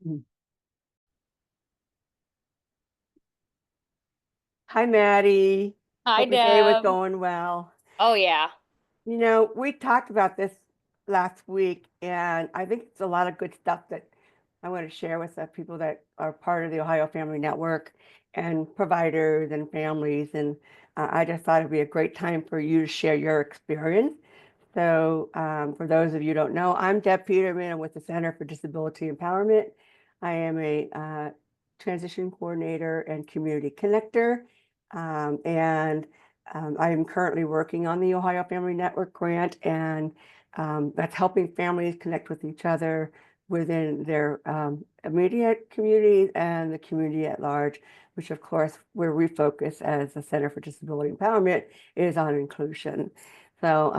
Mm. Hi, Maddie. Hi, Hope your day was Deb. going well. Oh, yeah. We talked about this last week, and I think it's a lot of good stuff that I want to share with the people that are part of the Ohio Family Network and providers and families. And I just thought it'd be a great time for you to share your experience. For those of you who don't know, I'm Deb Peterman. I'm with the Center for Disability Empowerment. I am a transition coordinator and community connector. I am currently working on the Ohio Family Network grant, and that's helping families connect with each other within their immediate communities and the community at large, which, of course, where we focus as the Center for Disability Empowerment is on inclusion. So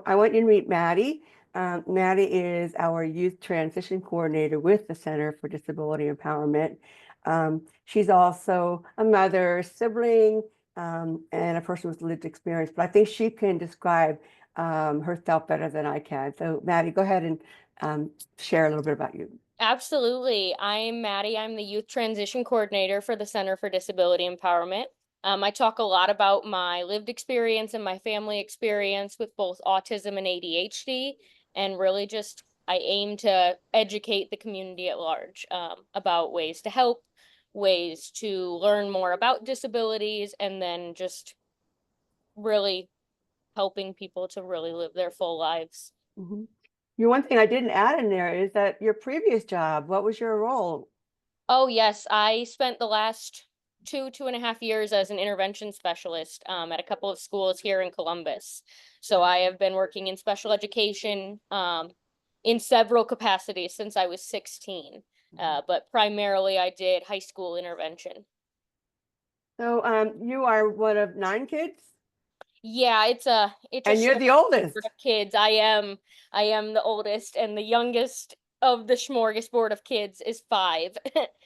I want you to meet Maddie. Maddie is our youth transition coordinator with the Center for Disability Empowerment. She's also a mother, sibling, and a person with lived experience, but I think she can describe herself better than I can. So, Maddie, go ahead and share a little bit about you. Absolutely. I'm Maddy. I'm the Youth Transition Coordinator for the Center for Disability Empowerment. I talk a lot about my lived experience and my family experience with both autism and ADHD, and really just I aim to educate the community at large about ways to help, ways to learn more about disabilities, and then just really helping people to really live their full lives. Mhm. One thing I didn't add in there is that your previous job, what was your role? Oh, yes. I spent the last 2.5 years as an intervention specialist at a couple of schools here in Columbus. So I have been working in special education in several capacities since I was 16. Mhm. But primarily I did high school intervention. You are one of nine kids, Yeah, it's a and you're the smorgasbord oldest. of kids. I am the oldest, and the youngest of the smorgasbord of kids is five,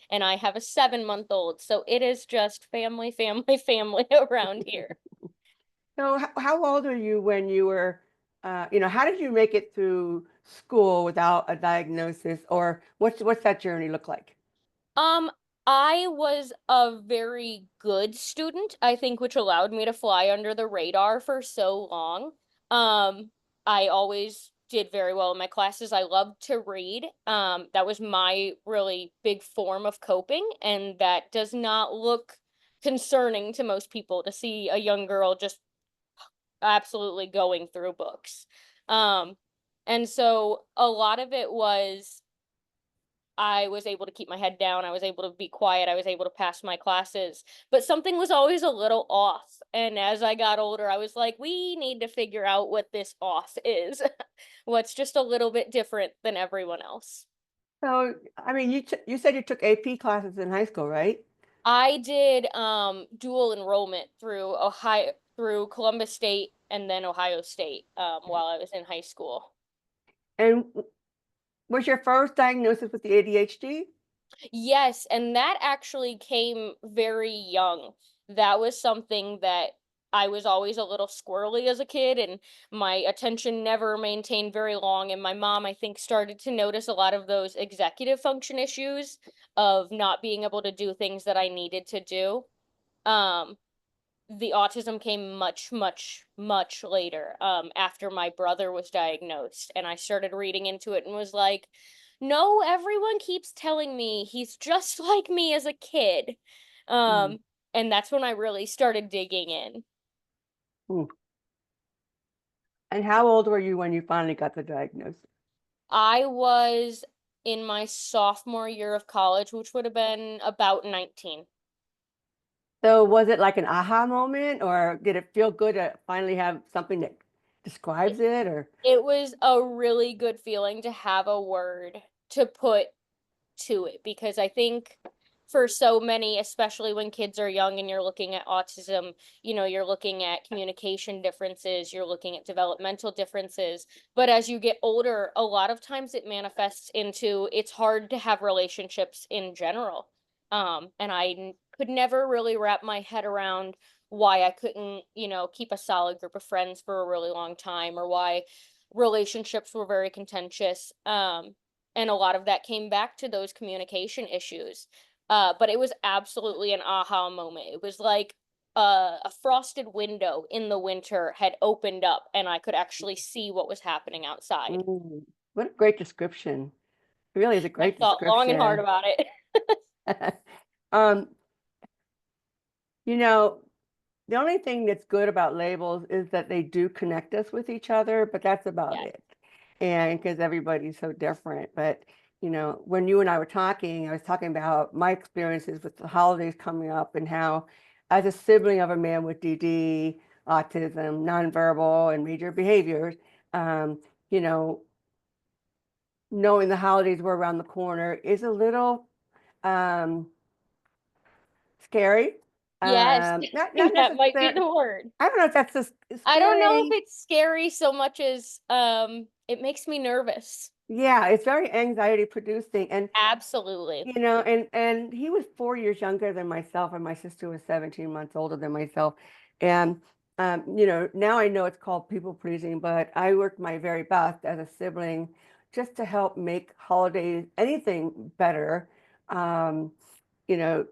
and I have a 7-month-old. So it is just family, family, family around here. So, how old are you when you were, how did you make it through school without a diagnosis, or what's that journey look like? Um, I was a very good student, I think, which allowed me to fly under the radar for so long. Um, I always did very well in my classes. I loved to read. That was my really big form of coping, and that does not look concerning to most people to see a young girl just absolutely going through books. Um, and so a lot of it was I was able to keep my head down. I was able to be quiet. I was able to pass my classes. But something was always a little off. And as I got older, I was like, we need to figure out what this off is. What's just a little bit different than everyone else. So, I mean, you said you took AP classes in high school, right? I did dual enrollment through Columbus State and then Ohio State while I was in high school. And was your first diagnosis with the ADHD? Yes, and that actually came very young. That was something that I was always a little squirrely as a kid, and my attention never maintained very long. And my mom, I think, started to notice a lot of those executive function issues of not being able to do things that I needed to do. Um, the autism came much, much, much later, after my brother was diagnosed. And I started reading into it and was like, no, everyone keeps telling me he's just like me as a kid. Mm. Um, and that's when I really started digging in. Mm. And how old were you when you finally got the diagnosis? I was in my sophomore year of college, which would have been about 19. So, was it like an aha moment, or did it feel good to finally have something that describes it? Or It was a really good feeling to have a word to put to it because I think for so many, especially when kids are young and you're looking at autism, you're looking at communication differences, you're looking at developmental differences. But as you get older, a lot of times it manifests into it's hard to have relationships in general. And could never really wrap my head around why I couldn't, keep a solid group of friends for a really long time or why relationships were very contentious. And a lot of that came back to those communication issues. But it was absolutely an aha moment. It was like a frosted window in the winter had opened up and I could actually see what was happening outside. Mm, what a great description. It really is a I great thought long and hard description. about it. Um, you know, the only thing that's good about labels is that they do connect us with each other, but that's about Yeah. it. And because everybody's so different. But, when you and I were talking, I was talking about my experiences with the holidays coming up and how, as a sibling of a man with DD, autism, nonverbal, and major behaviors, um, you know, knowing the holidays were around the corner is a little um, scary. Yes, Not that might be necessarily. the word. I don't know if that's just I don't know if scary. it's scary so much as it makes me nervous. Yeah, it's very anxiety producing. And Absolutely. and he was 4 years younger than myself, and my sister was 17 months older than myself. And now I know it's called people pleasing, but I worked my very best as a sibling just to help make holidays anything better. Um, you know,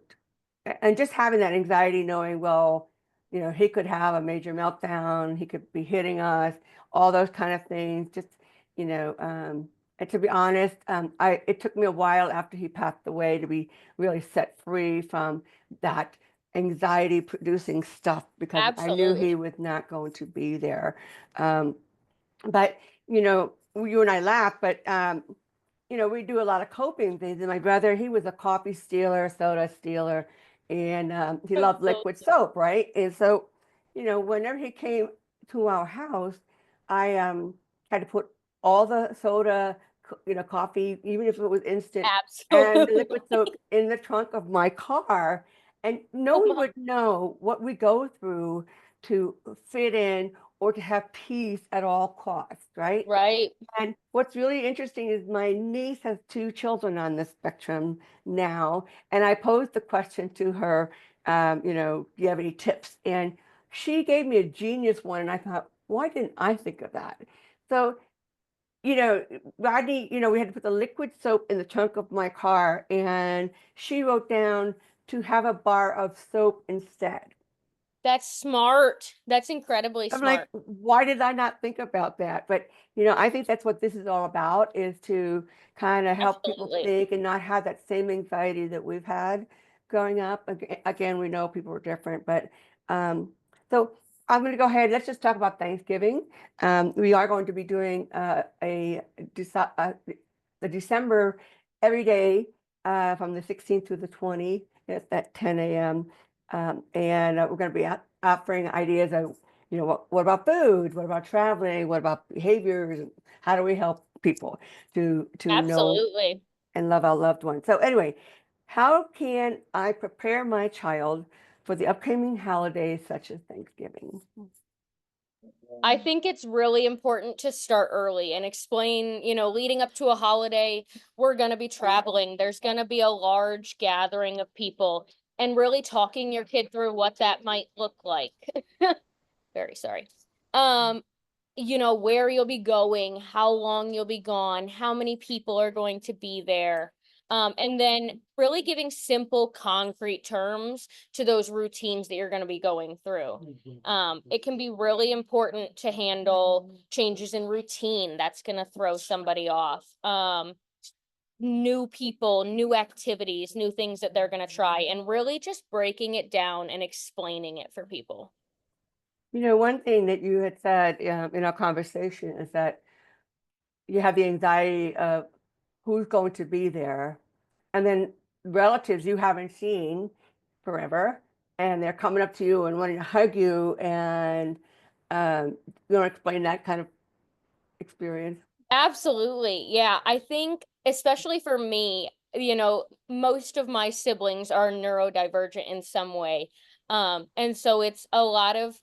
and just having that anxiety, knowing, well, he could have a major meltdown, he could be hitting us, all those kind of things. Just, and to be honest, it took me a while after he passed away to be really set free from that anxiety producing stuff because I knew he Absolutely. was not going to be there. Um, but, you and I laugh, but we do a lot of coping things. And my brother, he was a coffee stealer, soda stealer, and he loved liquid Absolutely. soap, right? And so, whenever he came to our house, I had to put all the soda, coffee, even if it was instant, and the liquid Absolutely. soap in the trunk of my car. And no Oh one my, would know what we go through to fit in or to have peace at all costs, right? right. And what's really interesting is my niece has two children on the spectrum now. And I posed the question to her, do you have any tips? And she gave me a genius one. And I thought, why didn't I think of that? So, you know, Rodney, we had to put the liquid soap in the trunk of my car. And she wrote down to have a bar of soap instead. That's smart. That's incredibly I'm like, smart. why did I not think about that? But I think that's what this is all about, is to kind of help people Absolutely. think and not have that same anxiety that we've had growing up. Again, we know people are different, but so I'm going to go ahead. Let's just talk about Thanksgiving. We are going to be doing the December every day from the 16th to the 20th at 10 a.m. And we're going to be offering ideas of what about food? What about traveling? What about behaviors? How do we help people to know Absolutely. and love our loved ones? So anyway, how can I prepare my child for the upcoming holidays such as Thanksgiving? I think it's really important to start early and explain, leading up to a holiday, we're going to be traveling. There's going to be a large gathering of people and really talking your kid through what that might look like. Very sorry. Um, where you'll be going, how long you'll be gone, how many people are going to be there. And then really giving simple, concrete terms to those routines that you're going to be going through. It can be really important to handle changes in routine that's going to throw somebody off. New people, new activities, new things that they're going to try, and really just breaking it down and explaining it for people. One thing that you had said in our conversation is that you have the anxiety of who's going to be there, and then relatives you haven't seen forever, and they're coming up to you and wanting to hug you, and you want to explain that kind of experience. Absolutely. Yeah. I think, especially for me, most of my siblings are neurodivergent in some way. And so it's a lot of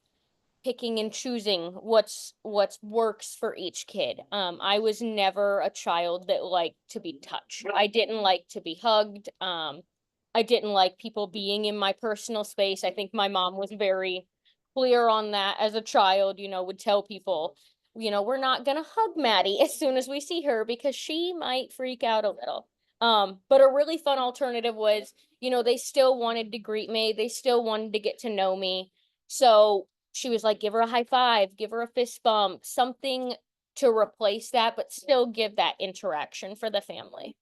picking and choosing what's works for each kid. I was never a child that liked to be touched. I didn't like to be hugged. I didn't like people being in my personal space. I think my mom was very clear on that as a child, would tell people we're not gonna hug Maddie as soon as we see her because she might freak out a little. But a really fun alternative was, they still wanted to greet me, they still wanted to get to know me. So she was like, give her a high five, give her a fist bump, something to replace that, but still give that interaction for the family.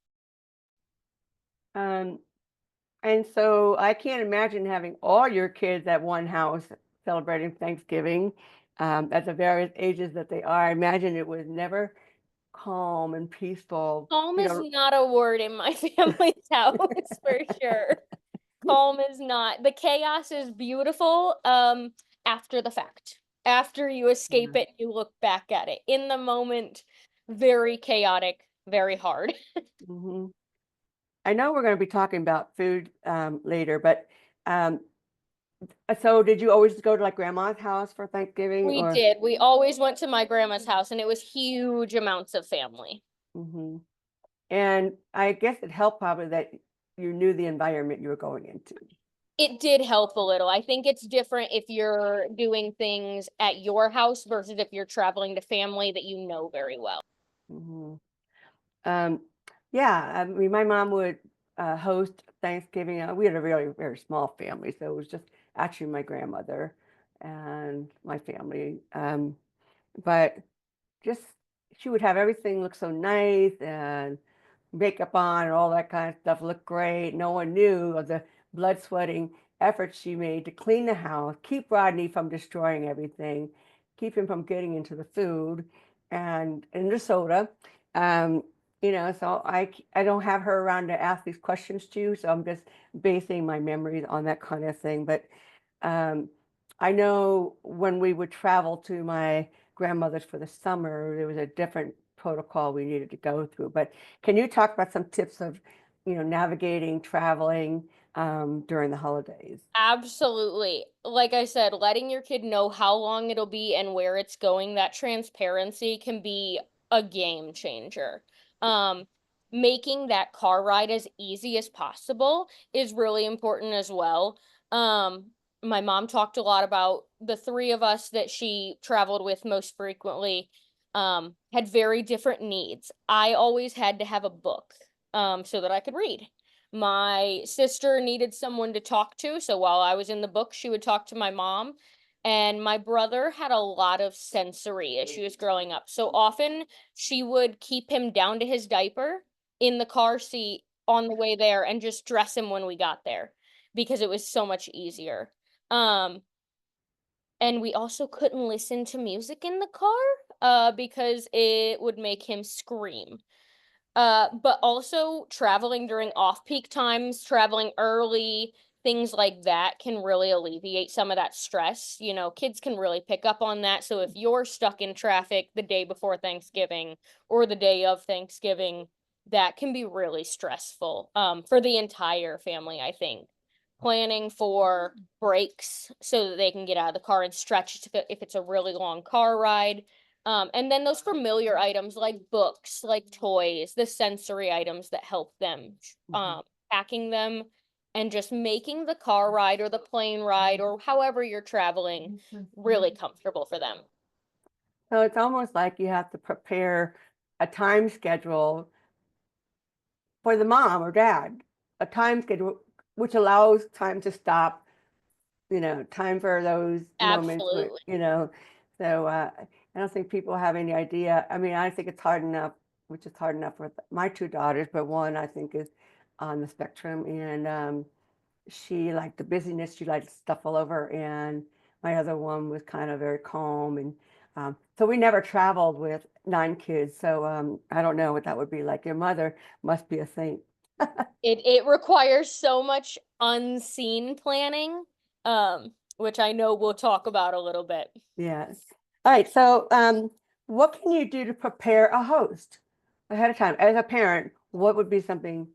Um, and so I can't imagine having all your kids at one house celebrating Thanksgiving at the various ages that they are. I imagine it was never calm and peaceful, Calm you is know. not a word in my family's house for sure. Calm is not. The chaos is beautiful after the fact. After you escape Yeah. it, you look back at it. In the moment, very chaotic, very hard. Hmm. I know we're going to be talking about food later, but um, so did you always go to like grandma's house for Thanksgiving We or? did. We always went to my grandma's house and it was huge amounts of family. Hmm. And I guess it helped probably that you knew the environment you were going into. It did help a little. I think it's different if you're doing things at your house versus if you're traveling to family that you know very well. Hmm. Um, yeah, I mean, my mom would host Thanksgiving. We had a really very small family, so it was just actually my grandmother and my family. But just she would have everything look so nice and makeup on and all that kind of stuff looked great. No one knew of the blood sweating efforts she made to clean the house, keep Rodney from destroying everything, keep him from getting into the food and in the soda. Um, so I don't have her around to ask these questions to you, so I'm just basing my memories on that kind of thing. But um, I know when we would travel to my grandmother's for the summer, there was a different protocol we needed to go through. But can you talk about some tips of, navigating, traveling during the holidays? Absolutely. Like I said, letting your kid know how long it'll be and where it's going, that transparency can be a game changer. Um, Making that car ride as easy as possible is really important as well. Um, my mom talked a lot about the three of us that she traveled with most frequently, had very different needs. I always had to have a book, so that I could read. My sister needed someone to talk to, so while I was in the book, she would talk to my mom. And my brother had a lot of sensory issues growing up. So often she would keep him down to his diaper in the car seat on the way there and just dress him when we got there because it was so much easier. Um, and we also couldn't listen to music in the car because it would make him scream. But also traveling during off-peak times, traveling early, things like that can really alleviate some of that stress. Kids can really pick up on that. So if you're stuck in traffic the day before Thanksgiving or the day of Thanksgiving, that can be really stressful, for the entire family, I think. Planning for breaks so that they can get out of the car and stretch if it's a really long car ride, and then those familiar items like books, like toys, the sensory items that help them, Mhm. packing them and just making the car ride or the plane ride or however you're traveling really comfortable for them. So it's almost like you have to prepare a time schedule for the mom or dad, a time schedule which allows time to stop, time for those moments when, Absolutely. so I don't think people have any idea. I mean, I think it's hard enough, which is hard enough with my two daughters, but one I think is on the spectrum and she liked the busyness, she liked stuff all over, and my other one was kind of very calm. And so we never traveled with 9 kids. So I don't know what that would be like. Your mother must be a saint. It requires so much unseen planning, which I know we'll talk about a little bit. Yes. All right. So, what can you do to prepare a host ahead of time? As a parent, what would be something?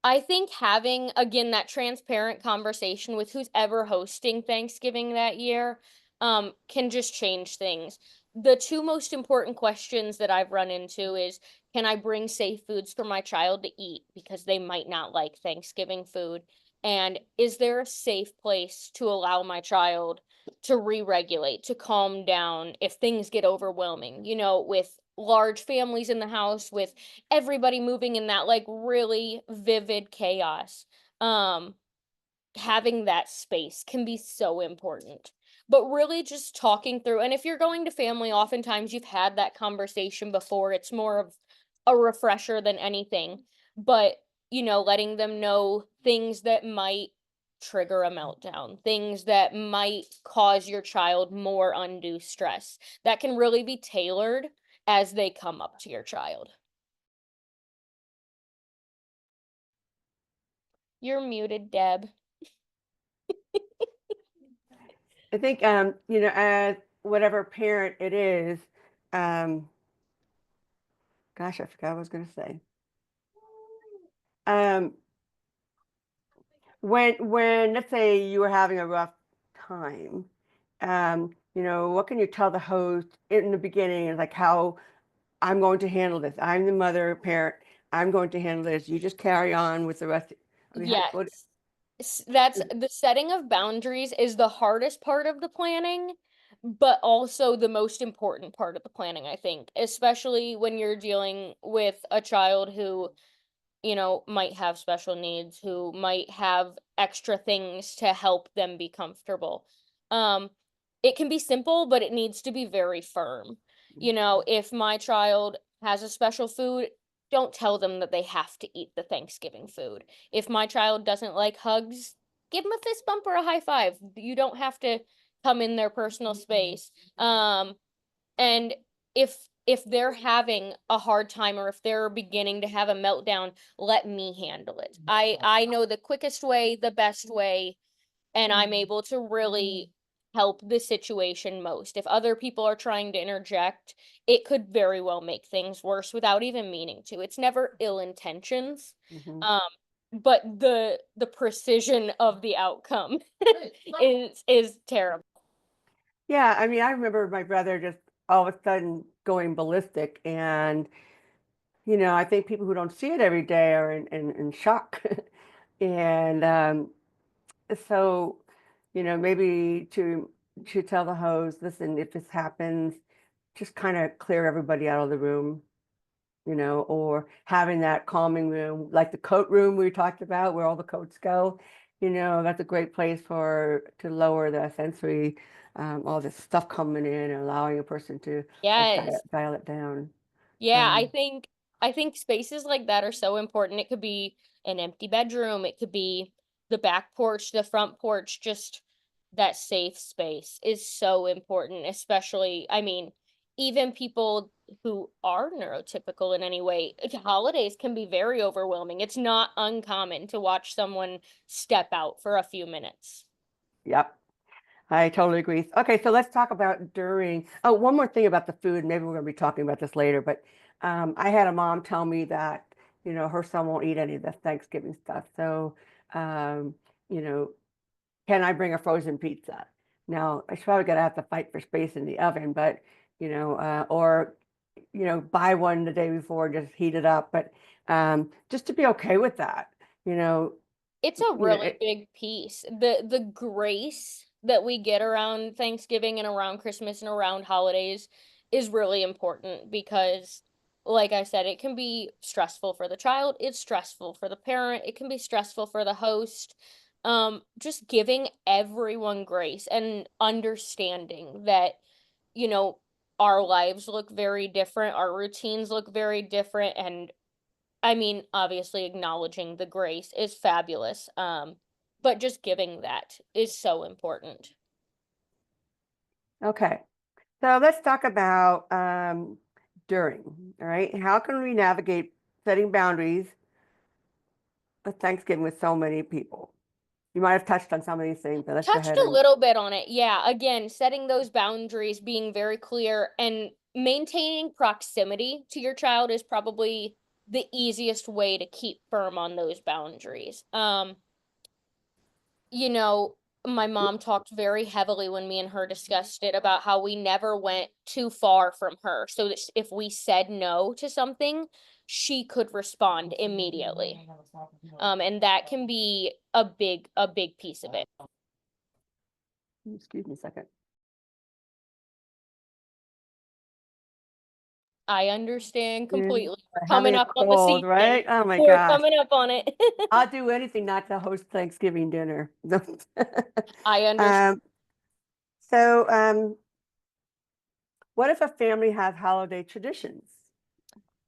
I think having, again, that transparent conversation with who's ever hosting Thanksgiving that year, can just change things. The two most important questions that I've run into is, can I bring safe foods for my child to eat because they might not like Thanksgiving food? And is there a safe place to allow my child to re-regulate, to calm down if things get overwhelming, with large families in the house, with everybody moving in that like really vivid chaos. Um, Having that space can be so important. But really just talking through, and if you're going to family, oftentimes you've had that conversation before. It's more of a refresher than anything. But, letting them know things that might trigger a meltdown, things that might cause your child more undue stress. That can really be tailored as they come up to your child. You're muted, Deb. I think, as whatever parent it is, um, gosh, I forgot what I was going to say. Um, when let's say you were having a rough time, what can you tell the host in the beginning? Is like how I'm going to handle this. I'm the mother, parent. I'm going to handle this. You just carry on with the rest. I mean, what? Yes. That's the setting of boundaries is the hardest part of the planning, but also the most important part of the planning, I think, especially when you're dealing with a child who might have special needs, who might have extra things to help them be comfortable. Um, it can be simple, but it needs to be very firm. If my child has a special food, don't tell them that they have to eat the Thanksgiving food. If my child doesn't like hugs, give them a fist bump or a high five. You don't have to come in their personal space. And if they're having a hard time or if they're beginning to have a meltdown, let me handle it. I know the quickest way, the best way, and I'm able to really help the situation most. If other people are trying to interject, it could very well make things worse without even meaning to. It's never ill intentions. Mhm. Um, but the precision of the outcome is terrible. Yeah, I mean, I remember my brother just all of a sudden going ballistic, and I think people who don't see it every day are in shock, and so maybe to tell the host, listen, if this happens, just kind of clear everybody out of the room, or having that calming room, like the coat room we talked about, where all the coats go. That's a great place to lower the sensory, all this stuff coming in and allowing a person to like Yes. dial it down. Yeah, I Um, think I think spaces like that are so important. It could be an empty bedroom, it could be the back porch, the front porch, just that safe space is so important, especially, I mean, even people who are neurotypical in any way, holidays can be very overwhelming. It's not uncommon to watch someone step out for a few minutes. yep. I totally agree. Okay, so let's talk about during. Oh, one more thing about the food. Maybe we're going to be talking about this later, but I had a mom tell me that her son won't eat any of the Thanksgiving stuff. So, um, you know, can I bring a frozen pizza? Now, I should probably gonna have to fight for space in the oven, but or buy one the day before, just heat it up. But just to be okay with that, you know, It's a you know, really it, big piece. The grace that we get around Thanksgiving and around Christmas and around holidays is really important because like I said, it can be stressful for the child, it's stressful for the parent, it can be stressful for the host. Just giving everyone grace and understanding that, you know, our lives look very different, our routines look very different, and I mean, obviously acknowledging the grace is fabulous. But just giving that is so important. okay. So let's talk about during. All right, how can we navigate setting boundaries with Thanksgiving with so many people? You might have touched on some of these things, but let's go Touched ahead a and. little bit on it. Yeah, again, setting those boundaries, being very clear and maintaining proximity to your child is probably the easiest way to keep firm on those boundaries. You know, my mom talked very heavily when me and her discussed it about how we never went too far from her. So that if we said no to something, she could respond immediately. And that can be a big piece of it. Excuse me a second. I understand Mm, completely. We're coming having a up on the cold, season. right? Oh my We're gosh. coming up on it. I'll do anything not to host Thanksgiving dinner. I understand. Um, so, what if a family has holiday traditions?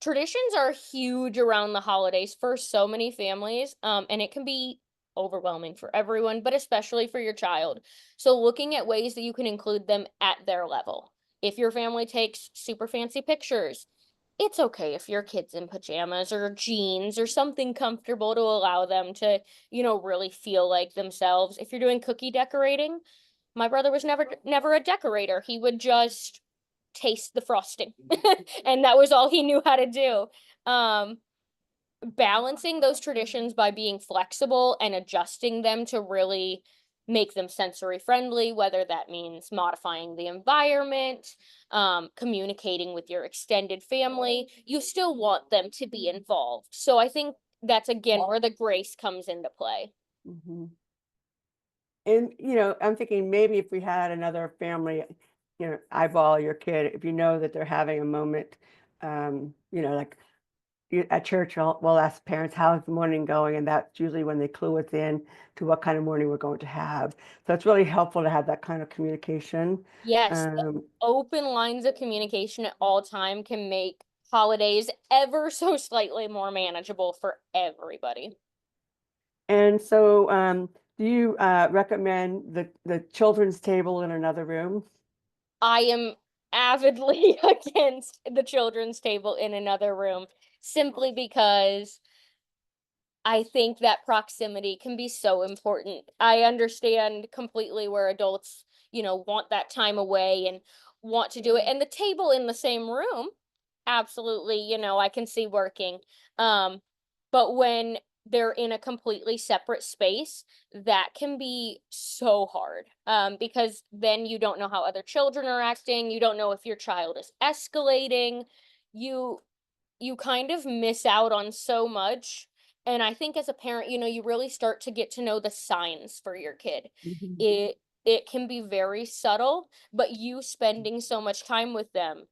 Traditions are huge around the holidays for so many families, and it can be overwhelming for everyone, but especially for your child. So, looking at ways that you can include them at their level. If your family takes super fancy pictures, it's okay if your kid's in pajamas or jeans or something comfortable to allow them to, really feel like themselves. If you're doing cookie decorating, my brother was never a decorator. He would just taste the frosting. And that was all he knew how to do. Um, Balancing those traditions by being flexible and adjusting them to really make them sensory friendly, whether that means modifying the environment, communicating with your extended family, you still want them to be involved. So I think that's again where the grace comes into play. Mhm. And, I'm thinking maybe if we had another family, eyeball your kid, if you know that they're having a moment, like at church, we'll ask parents, how's the morning going? And that's usually when they clue us in to what kind of morning we're going to have. So it's really helpful to have that kind of communication. Yes, the Um, open lines of communication at all time can make holidays ever so slightly more manageable for everybody. and so, do you recommend the children's table in another room? I am avidly against the children's table in another room simply because I think that proximity can be so important. I understand completely where adults, want that time away and want to do it. And the table in the same room, absolutely, I can see working. Um, but when they're in a completely separate space, that can be so hard. Because then you don't know how other children are acting, you don't know if your child is escalating. You you kind of miss out on so much. And I think as a parent, you really start to get to know the signs for your kid. Mhm. It can be very subtle, but you spending so much time with them,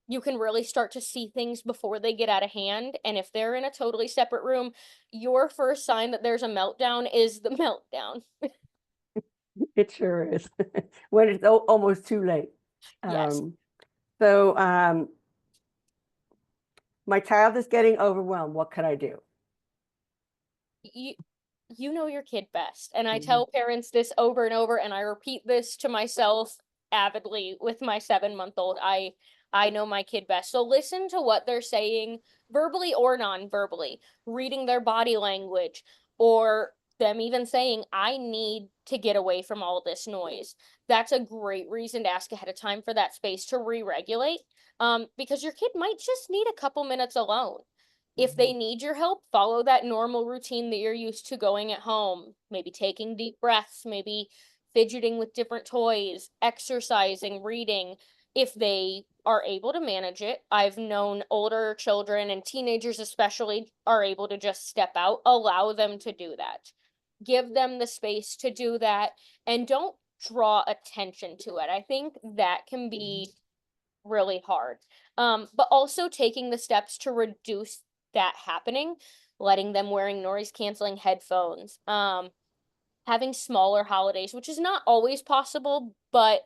you can really start to see things before they get out of hand. And if they're in a totally separate room, your first sign that there's a meltdown is the meltdown. It sure is when it's almost too late. Yes. Um, so, my child is getting overwhelmed. What could I do? You you know your kid best. And I Mhm. tell parents this over and over, and I repeat this to myself avidly with my 7-month-old. I know my kid best. So listen to what they're saying, verbally or non-verbally, reading their body language, or them even saying, I need to get away from all this noise. That's a great reason to ask ahead of time for that space to re-regulate. Because your kid might just need a couple minutes alone. If they Mhm. need your help, follow that normal routine that you're used to going at home. Maybe taking deep breaths, maybe fidgeting with different toys, exercising, reading. If they are able to manage it, I've known older children and teenagers especially are able to just step out, allow them to do that. Give them the space to do that and don't draw attention to it. I think that can be really hard. But also taking the steps to reduce that happening, letting them wearing noise canceling headphones, having smaller holidays, which is not always possible, but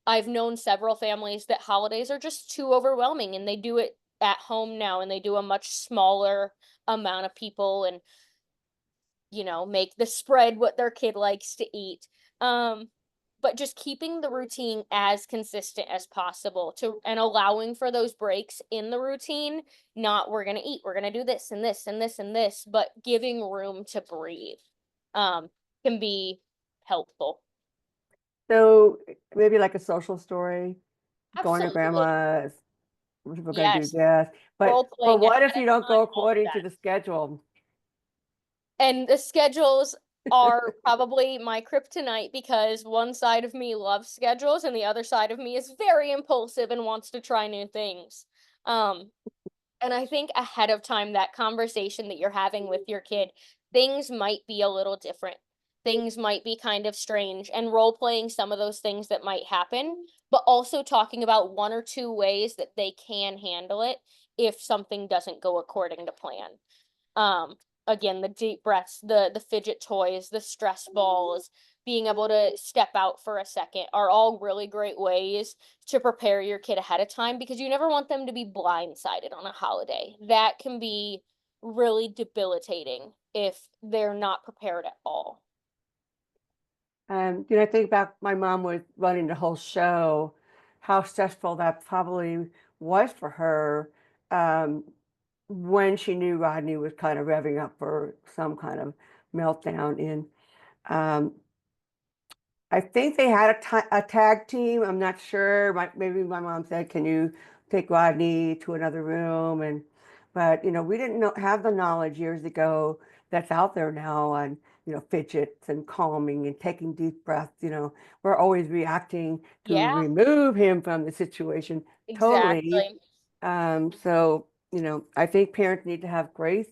I've known several families that holidays are just too overwhelming and they do it at home now and they do a much smaller amount of people and make the spread what their kid likes to eat. Um, but just keeping the routine as consistent as possible to and allowing for those breaks in the routine, not we're gonna eat, we're gonna do this and this and this and this, but giving room to breathe um can be helpful. So maybe like a social story, going to Absolutely. grandma's, we're going to do Yes. this. But Role playing what ahead if of you don't time, go all of according to that. the schedule? And the schedules are probably my kryptonite because one side of me loves schedules and the other side of me is very impulsive and wants to try new things. Um, and I think ahead of time, that conversation that you're having with your kid, things might be a little different. things might be kind of strange, and role playing some of those things that might happen, but also talking about 1 or 2 ways that they can handle it if something doesn't go according to plan. Um, Again, the deep breaths, the fidget toys, the stress balls, being able to step out for a second are all really great ways to prepare your kid ahead of time, because you never want them to be blindsided on a holiday. That can be really debilitating if they're not prepared at all. I think about my mom was running the whole show, how stressful that probably was for her, um, when she knew Rodney was kind of revving up for some kind of meltdown. And um, I think they had a tag team. I'm not sure. Maybe my mom said, "Can you take Rodney to another room?" And but we didn't have the knowledge years ago that's out there now on fidgets and calming and taking deep breaths. We're always reacting to Yeah, remove him from the situation totally. exactly. So I think parents need to have grace,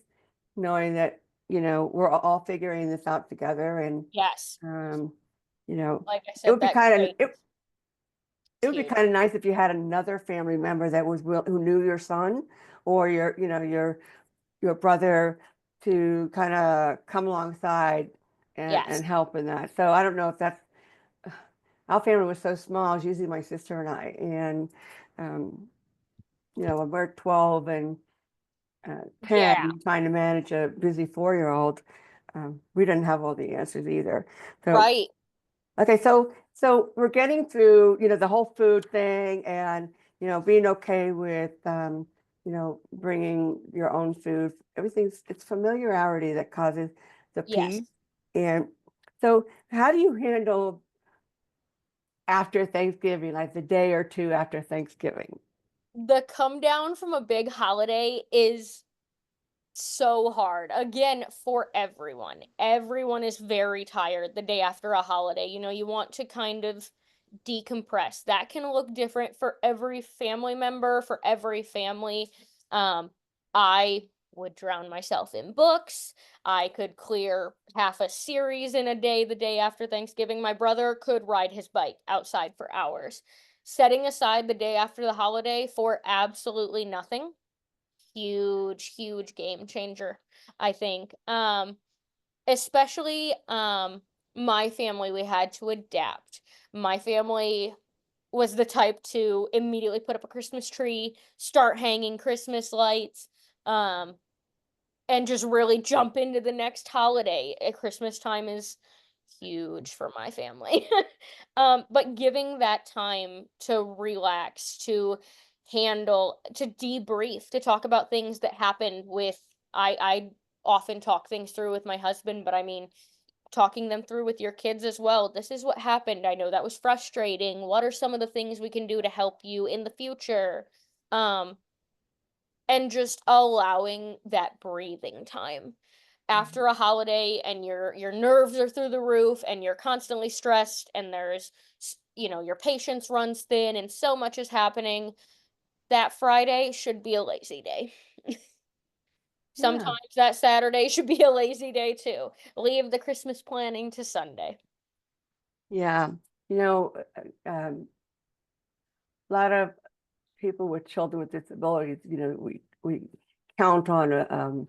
knowing that we're all figuring this out together, and Yes. um, you know, Like I it said, would be that kind of grace it is would be huge. kind of nice if you had another family member that who knew your son or your brother to kind of come alongside and Yes. help in that. So I don't know if that's our family was so small. It's usually my sister and I, and um, when we're 12 and Yeah. 10, trying to manage a busy 4-year-old, we didn't have all the answers either. So Right. okay, so we're getting through, the whole food thing and, being okay with, bringing your own food. It's familiarity that causes the Yes. peace. And so how do you handle after Thanksgiving, like the day or two after Thanksgiving? The come down from a big holiday is so hard. Again, for everyone. Everyone is very tired the day after a holiday. You want to kind of decompress. That can look different for every family member, for every family. Um, I would drown myself in books. I could clear half a series in a day the day after Thanksgiving. My brother could ride his bike outside for hours. Setting aside the day after the holiday for absolutely nothing, huge, huge game changer, I think. Especially my family, we had to adapt. My family was the type to immediately put up a Christmas tree, start hanging Christmas lights, um, and just really jump into the next holiday. Christmas time is huge for my family. But giving that time to relax, to handle, to debrief, to talk about things that happened with I often talk things through with my husband, but I mean talking them through with your kids as well. This is what happened. I know that was frustrating. What are some of the things we can do to help you in the future? Um, and just allowing that breathing time. Mhm. After a holiday and your nerves are through the roof and you're constantly stressed and your patience runs thin and so much is happening, that Friday should be a lazy day. Yeah, Sometimes that Saturday should be a lazy day too. Leave the Christmas planning to Sunday. yeah. You know, a lot of people with children with disabilities, we count on a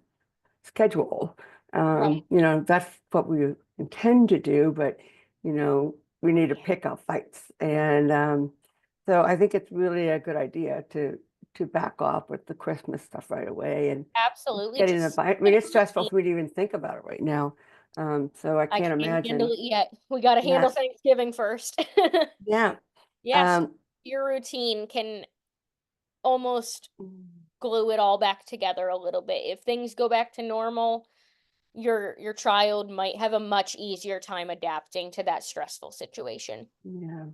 schedule. Right. That's what we intend to do, but we need to pick our fights. And so I think it's really a good idea to back off with the Christmas stuff right away and Absolutely. getting the Just I mean, stick it's to stressful routine. for me to even think about it right now. So I I can't can't handle imagine. it yet. We gotta Yeah, handle Thanksgiving first. yeah. Yes, Um, your routine can almost mm, glue it all back together a little bit. If things go back to normal, your child might have a much easier time adapting to that stressful situation. yeah.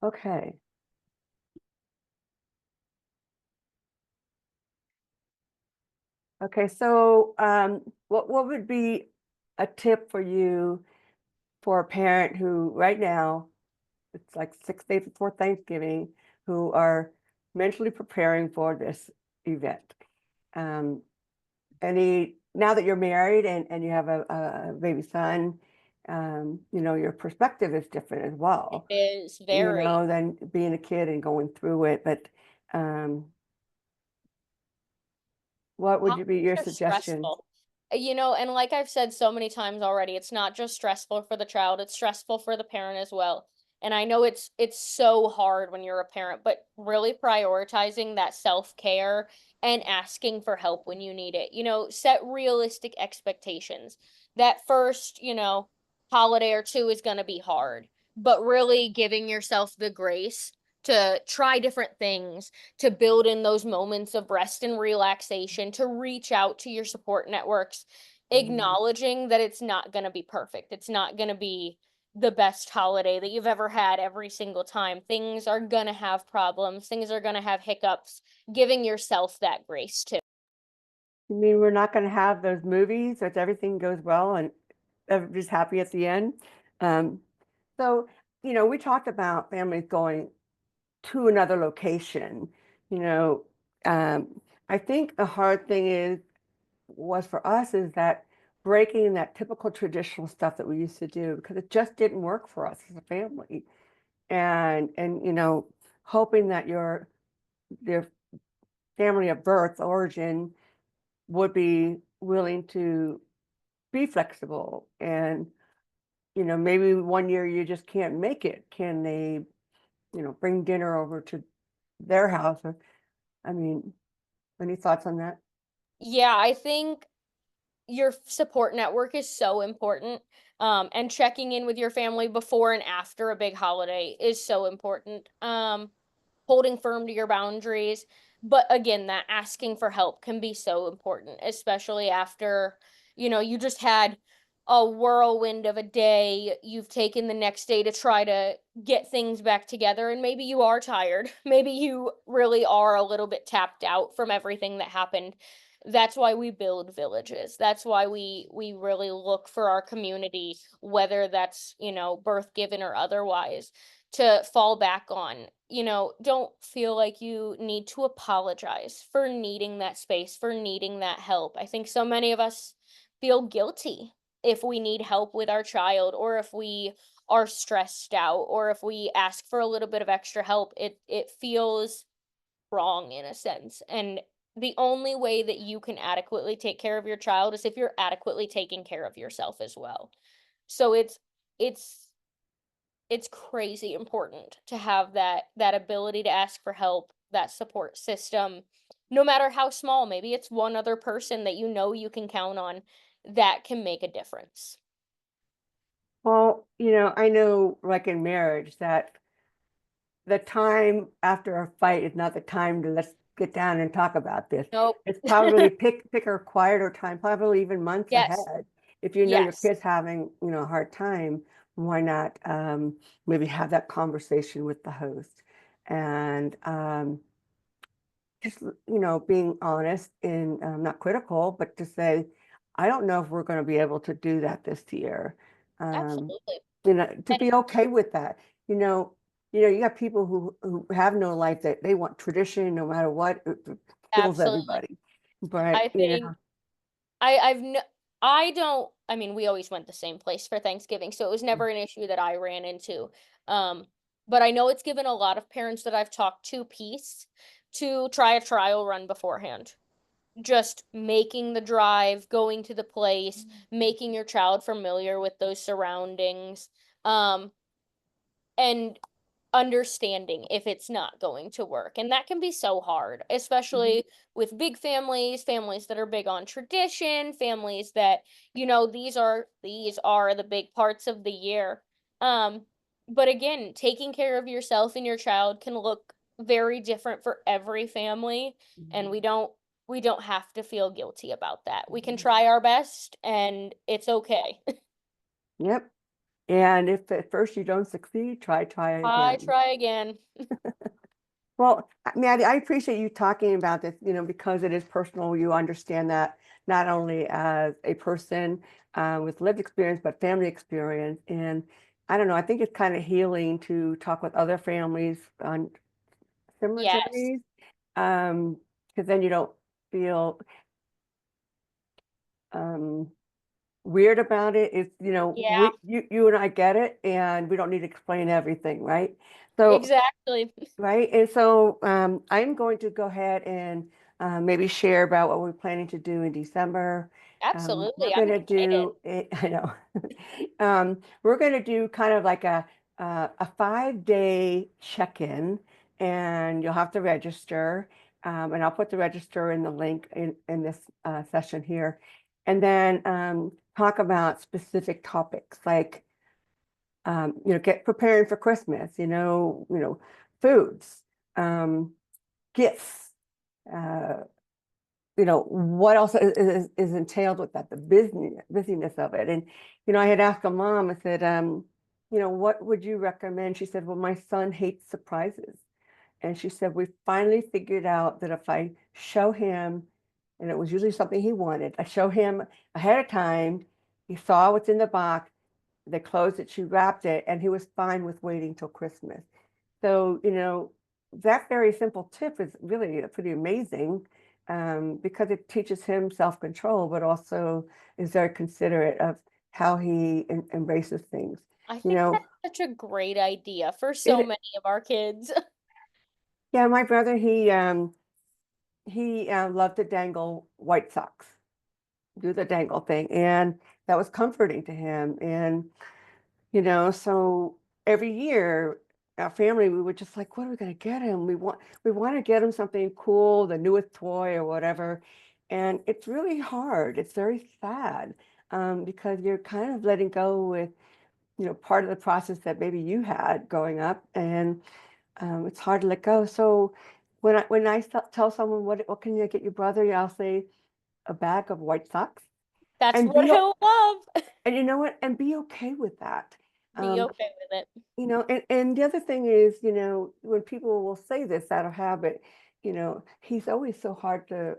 Okay. Okay. So, what would be a tip for you for a parent who right now it's like 6 days before Thanksgiving, who are mentally preparing for this event? Um, now that you're married and you have a baby son, you know, your perspective is different as It well, is you very. know, than being a kid and going through it. But um, what would you be your Just suggestions? stressful. And like I've said so many times already, it's not just stressful for the child, it's stressful for the parent as well. And I know it's so hard when you're a parent, but really prioritizing that self-care and asking for help when you need it. Set realistic expectations. That first, holiday or two is going to be hard, but really giving yourself the grace to try different things, to build in those moments of rest and relaxation, to reach out to your support networks, Mhm. acknowledging that it's not going to be perfect. It's not going to be the best holiday that you've ever had every single time. Things are going to have problems, things are going to have hiccups. Giving yourself that grace too. You mean we're not going to have those movies that everything goes well and everybody's happy at the end? Um, so, you know, we talked about families going to another location. You know, I think the hard thing was for us is that breaking that typical traditional stuff that we used to do because it just didn't work for us as a family. And you know, hoping that your family of birth origin would be willing to be flexible and you know maybe one year you just can't make it, can they you know bring dinner over to their house or I mean any thoughts on that? Yeah, I think your support network is so important. And checking in with your family before and after a big holiday is so important. Holding firm to your boundaries. But again, that asking for help can be so important, especially after, you just had a whirlwind of a day. You've taken the next day to try to get things back together, and maybe you are tired. Maybe you really are a little bit tapped out from everything that happened. That's why we build villages. That's why we really look for our community, whether that's, birth given or otherwise, to fall back on. Don't feel like you need to apologize for needing that space, for needing that help. I think so many of us feel guilty if we need help with our child, or if we are stressed out, or if we ask for a little bit of extra help. It feels wrong in a sense. And the only way that you can adequately take care of your child is if you're adequately taking care of yourself as well. So it's it's crazy important to have that ability to ask for help, that support system, no matter how small. Maybe it's one other person that you can count on that can make a difference. Well, you know, I know like in marriage that the time after a fight is not the time to let's get down and talk about this. Nope. It's probably pick a quieter time, probably even months Yes. ahead. If you know your Yes. kid's having, you know, a hard time, why not maybe have that conversation with the host and just you know being honest and not critical, but to say, I don't know if we're going to be able to do that this year. Um, Absolutely. you know, to And be okay with that. You know, you got people who have no life that they want tradition no matter what. It kills absolutely. everybody. But I you think know, I've no I don't I mean, we always went the same place for Thanksgiving, so it was never an issue that I ran into. Um, but I know it's given a lot of parents that I've talked to peace to try a trial run beforehand. Just making the drive, going to the place, making your child familiar with those surroundings. Um, and understanding if it's not going to work. And that can be so hard, mhm, especially with big families, families that are big on tradition, families that, these are the big parts of the year. Um, but again, taking care of yourself and your child can look very different for every family, and mhm, we don't have to feel guilty about that. We can mhm. try our best and it's okay. Yep. And if at first you don't succeed, try again. Try again. Well, Maddie, I appreciate you talking about this, you know, because it is personal. You understand that not only as a person with lived experience, but family experience. And I don't know, I think it's kind of healing to talk with other families on similar Yes. journeys, because then you don't feel, um, weird about it is, you know, Yeah, you and I get it, and we don't need to explain everything, right? So, exactly. right. And so I'm going to go ahead and maybe share about what we're planning to do in December. We're Absolutely. I'm going to excited. do, I know, we're going to do kind of like a 5-day check-in, and you'll have to register. And I'll put the register in the link in this session here. And then talk about specific topics like get preparing for Christmas, foods, um, gifts, uh, what else is entailed with that, the busyness of it. And, I had asked a mom, I said, what would you recommend? She said, well, my son hates surprises. And she said, we finally figured out that if I show him, and it was usually something he wanted, I show him ahead of time, he saw what's in the box, the clothes that she wrapped it, and he was fine with waiting till Christmas. So, that very simple tip is really pretty amazing because it teaches him self-control, but also is very considerate of how he embraces things. I You think know, that's such a great idea for so it, many of our kids. yeah, my brother, he loved to dangle white socks, do the dangle thing, and that was comforting to him. And so every year, our family, we were just like, what are we going to get him? We want to get him something cool, the newest toy or whatever. And it's really hard. It's very sad because you're kind of letting go with, part of the process that maybe you had growing up, and it's hard to let go. So when I tell someone what can you get your brother, I'll say a bag of white socks, That's and what he'll love. and you know what, and be okay with that. Be Um, okay with it. and the other thing is, when people will say this out of habit, he's always so hard to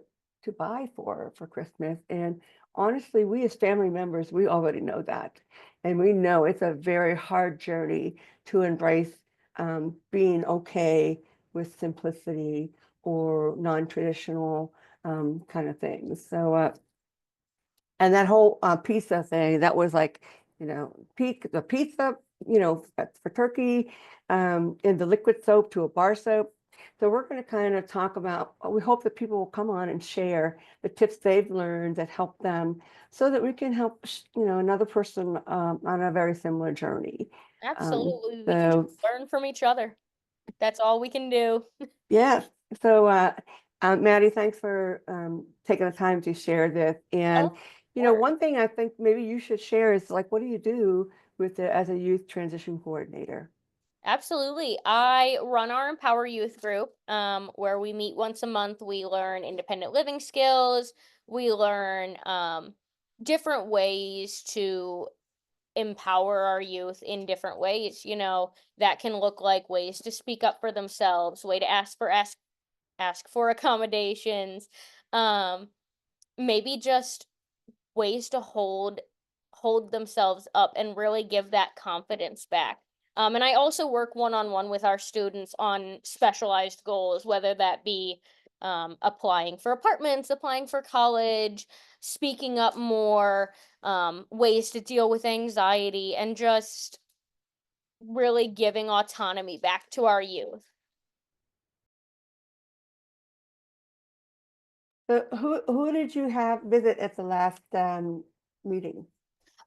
buy for Christmas. And honestly, we as family members, we already know that. And we know it's a very hard journey to embrace being okay with simplicity or non-traditional kind of things. So and that whole pizza thing, that was like, the pizza, for turkey, in the liquid soap to a bar soap. So we're going to kind of talk about, we hope that people will come on and share the tips they've learned that help them so that we can help, another person on a very similar journey. Absolutely. We can just So learn from each other. That's all we can do. yeah. So, Maddie, thanks for taking the time to share this. Of And, course. one thing I think maybe you should share is like, what do you do as a youth transition coordinator? Absolutely. I run our Empower Youth group, where we meet once a month. We learn independent living skills. We learn different ways to empower our youth in different ways. That can look like ways to speak up for themselves, way to ask for accommodations, um, maybe just ways to hold themselves up and really give that confidence back. And I also work one-on-one with our students on specialized goals, whether that be applying for apartments, applying for college, speaking up more, ways to deal with anxiety, and just really giving autonomy back to our youth. So who did you have visit at the last meeting?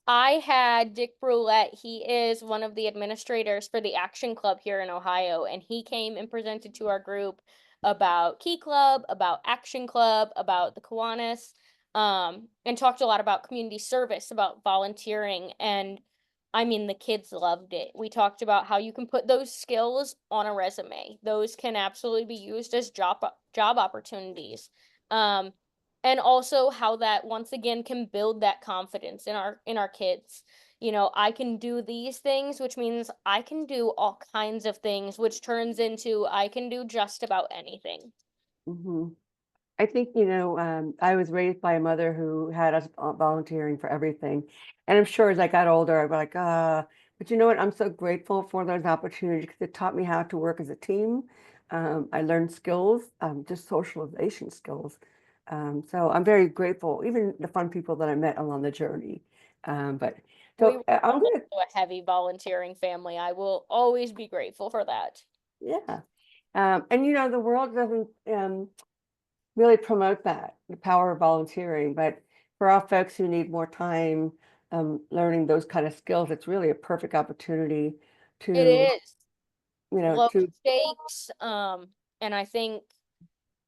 I had Dick Brulette. He is one of the administrators for the Action Club here in Ohio, and he came and presented to our group about Key Club, about Action Club, about the Kiwanis, and talked a lot about community service, about volunteering, and I mean, the kids loved it. We talked about how you can put those skills on a resume. Those can absolutely be used as job opportunities. Um, and also how that once again can build that confidence in our kids. I can do these things, which means I can do all kinds of things, which turns into I can do just about anything. Mhm. I think, I was raised by a mother who had us volunteering for everything. And I'm sure as I got older, I'd be like, but you know what? I'm so grateful for those opportunities because it taught me how to work as a team. I learned skills, just socialization skills. So I'm very grateful, even the fun people that I met along the journey. But We so were I'm gonna, also a heavy volunteering family. I will always be grateful for that. yeah. And the world doesn't really promote that, the power of volunteering. But for our folks who need more time learning those kind of skills, it's really a perfect opportunity It to, is low to, stakes, and I think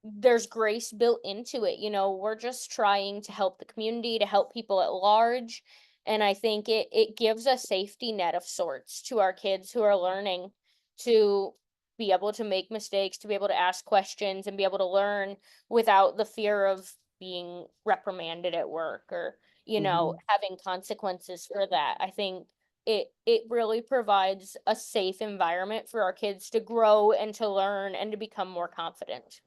there's grace built into it. We're just trying to help the community, to help people at large. And I think it gives a safety net of sorts to our kids who are learning to be able to make mistakes, to be able to ask questions and be able to learn without the fear of being reprimanded at work or, Mhm. having consequences for that. I think it really provides a safe environment for our kids to grow and to learn and to become more confident.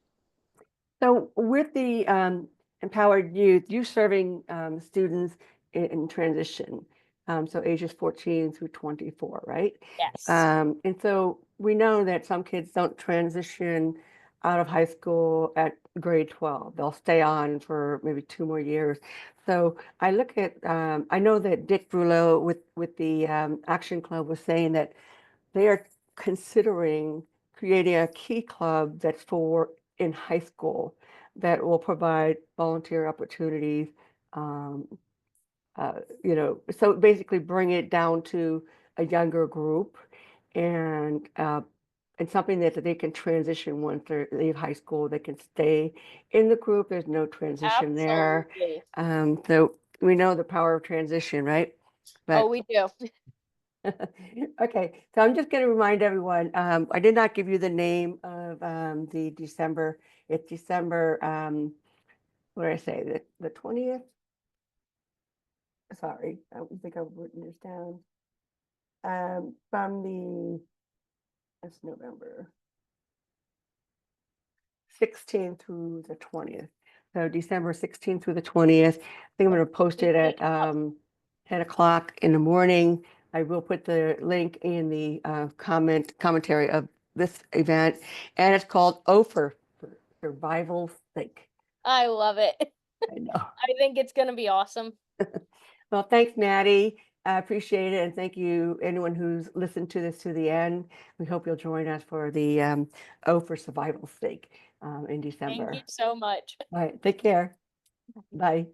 So with the empowered youth, you serving students in transition, so ages 14 through 24, right? Yes. And so we know that some kids don't transition out of high school at grade 12. They'll stay on for maybe 2 more years. So I look at, I know that Dick Brulot with the Action Club was saying that they are considering creating a key club that's for in high school that will provide volunteer opportunities. Um, so basically bring it down to a younger group and something that they can transition once they leave high school. They can stay in the group. There's no transition there. Absolutely. So we know the power of transition, right? Oh, But we do. Okay, so I'm just going to remind everyone, I did not give you the name of the December. It's December, what did I say, the 20th? Sorry, I don't think I've written this down. From that's November 16th through the 20th. So December 16th through the 20th. I think I'm going to post it at 10 o'clock in the morning. I will put the link in the commentary of this event, and it's called O for Survival Sake. I love it. I know. I think it's gonna be awesome. Well, thanks, Maddie. I appreciate it, and thank you, anyone who's listened to this to the end. We hope you'll join us for the O for Survival Sake in Thank you December. so much. All right, take care. Bye.